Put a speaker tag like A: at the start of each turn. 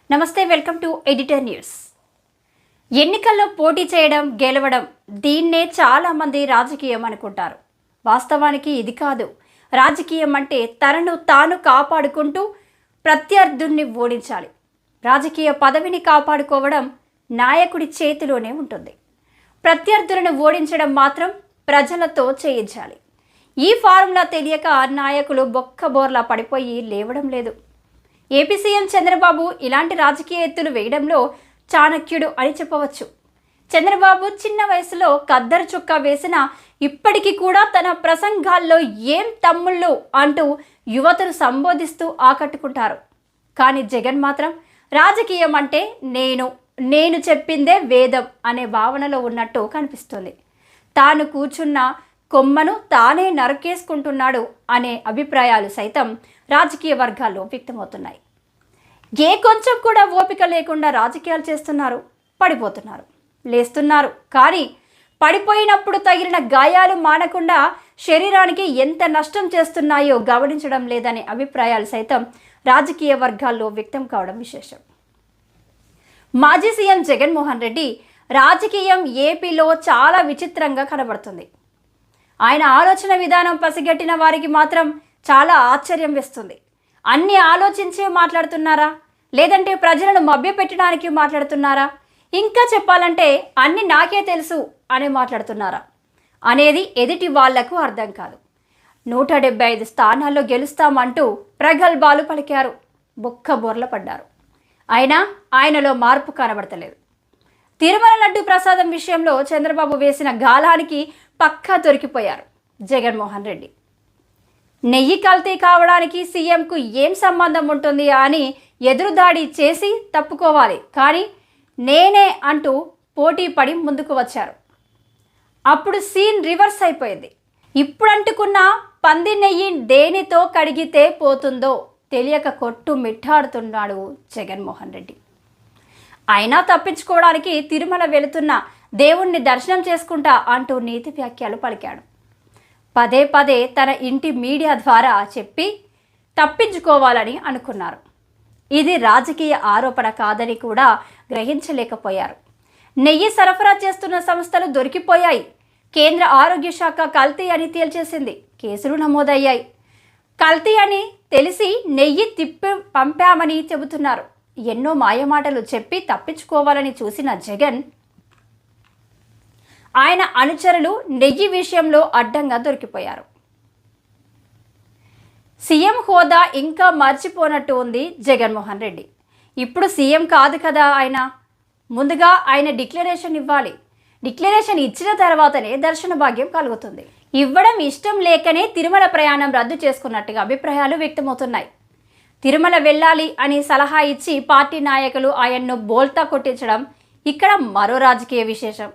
A: నమస్తే, welcome to editor news. ఎన్నికల్లో పోటీ చేయడం, గెలవడం దీన్నే చాలామంది రాజకీయం అనుకుంటారు. వాస్తవానికి ఇది కాదు. రాజకీయం అంటే తనను తాను కాపాడుకుంటూ ప్రత్యర్థుల్ని ఓడించాలి. రాజకీయ పదవిని కాపాడుకోవడం నాయకుడి చేతిలోనే ఉంటుంది. ప్రత్యర్థులను ఓడించడం మాత్రం ప్రజలతో చేయించాలి. ఈ ఫార్ములా తెలియక నాయకులు బొక్కబోర్లా పడిపోయి లేవడం లేదు. ఏపీ సీఎం చంద్రబాబు ఇలాంటి రాజకీయ ఎత్తులు వేయడంలో చాణక్యుడు అని చెప్పవచ్చు. చంద్రబాబు చిన్న వయసులో కద్దరు చుక్క వేసినా ఇప్పటికీ కూడా తన ప్రసంగాల్లో ఏం తమ్ముళ్ళు అంటూ యువతను సంబోధిస్తూ ఆకట్టుకుంటారు. కానీ జగన్ మాత్రం రాజకీయం అంటే నేను చెప్పిందే వేదం అనే భావనలో ఉన్నట్టు కనిపిస్తుంది. తాను కూర్చున్న కొమ్మను తానే నరకేసుకుంటున్నాడు అనే అభిప్రాయాలు సైతం రాజకీయ వర్గాల్లో వ్యక్తమవుతున్నాయి. ఏ కొంచెం కూడా ఓపిక లేకుండా రాజకీయాలు చేస్తున్నారు, పడిపోతున్నారు, లేస్తున్నారు. కానీ పడిపోయినప్పుడు తగిలిన గాయాలు మానకుండా శరీరానికి ఎంత నష్టం చేస్తున్నాయో గమనించడం లేదనే అభిప్రాయాలు సైతం రాజకీయ వర్గాల్లో వ్యక్తం కావడం విశేషం. మాజీ సీఎం జగన్మోహన్ రెడ్డి రాజకీయం ఏపీలో చాలా విచిత్రంగా కనబడుతుంది. ఆయన ఆలోచన విధానం పసిగట్టిన వారికి మాత్రం చాలా ఆశ్చర్యం వేస్తుంది. అన్నీ ఆలోచించే మాట్లాడుతున్నారా, లేదంటే ప్రజలను మభ్యపెట్టడానికి మాట్లాడుతున్నారా, ఇంకా చెప్పాలంటే అన్నీ నాకే తెలుసు అని మాట్లాడుతున్నారా అనేది ఎదుటి వాళ్లకు అర్థం కాదు. 175 స్థానాల్లో గెలుస్తామంటూ ప్రగల్భాలు పలికారు, బొక్కబోర్ల పడ్డారు. అయినా ఆయనలో మార్పు కనబడతలేదు. తిరుమల లడ్డు ప్రసాదం విషయంలో చంద్రబాబు వేసిన గాలానికి పక్కా దొరికిపోయారు జగన్మోహన్ రెడ్డి. నెయ్యి కల్తీ కావడానికి సీఎంకు ఏం సంబంధం ఉంటుంది అని ఎదురుదాడి చేసి తప్పుకోవాలి, కానీ నేనే అంటూ పోటీ పడి ముందుకు వచ్చారు. అప్పుడు సీన్ రివర్స్ అయిపోయింది. ఇప్పుడు అంటుకున్న పంది నెయ్యి దేనితో కడిగితే పోతుందో తెలియక కొట్టు మిట్టాడుతున్నాడు జగన్మోహన్ రెడ్డి. అయినా తప్పించుకోవడానికి తిరుమల వెళుతున్న దేవుణ్ణి దర్శనం చేసుకుంటా అంటూ నీతి వ్యాఖ్యలు పలికాడు. పదే పదే తన ఇంటి మీడియా ద్వారా చెప్పి తప్పించుకోవాలని అనుకున్నారు. ఇది రాజకీయ ఆరోపణ కాదని కూడా గ్రహించలేకపోయారు. నెయ్యి సరఫరా చేస్తున్న సంస్థలు దొరికిపోయాయి. కేంద్ర ఆరోగ్య శాఖ కల్తీ అని తేల్చేసింది. కేసులు నమోదయ్యాయి. కల్తీ అని తెలిసి నెయ్యి తిప్పి పంపామని చెబుతున్నారు. ఎన్నో మాయమాటలు చెప్పి తప్పించుకోవాలని చూసిన జగన్, ఆయన అనుచరులు నెయ్యి విషయంలో అడ్డంగా దొరికిపోయారు. సీఎం హోదా ఇంకా మర్చిపోనట్టు ఉంది జగన్మోహన్ రెడ్డి. ఇప్పుడు సీఎం కాదు కదా ఆయన. ముందుగా ఆయన డిక్లరేషన్ ఇవ్వాలి. డిక్లరేషన్ ఇచ్చిన తర్వాతనే దర్శన భాగ్యం కలుగుతుంది. ఇవ్వడం ఇష్టం లేకనే తిరుమల ప్రయాణం రద్దు చేసుకున్నట్టుగా అభిప్రాయాలు వ్యక్తమవుతున్నాయి. తిరుమల వెళ్ళాలి అని సలహా ఇచ్చి పార్టీ నాయకులు ఆయన్ను బోల్తా కొట్టించడం ఇక్కడ మరో రాజకీయ విశేషం.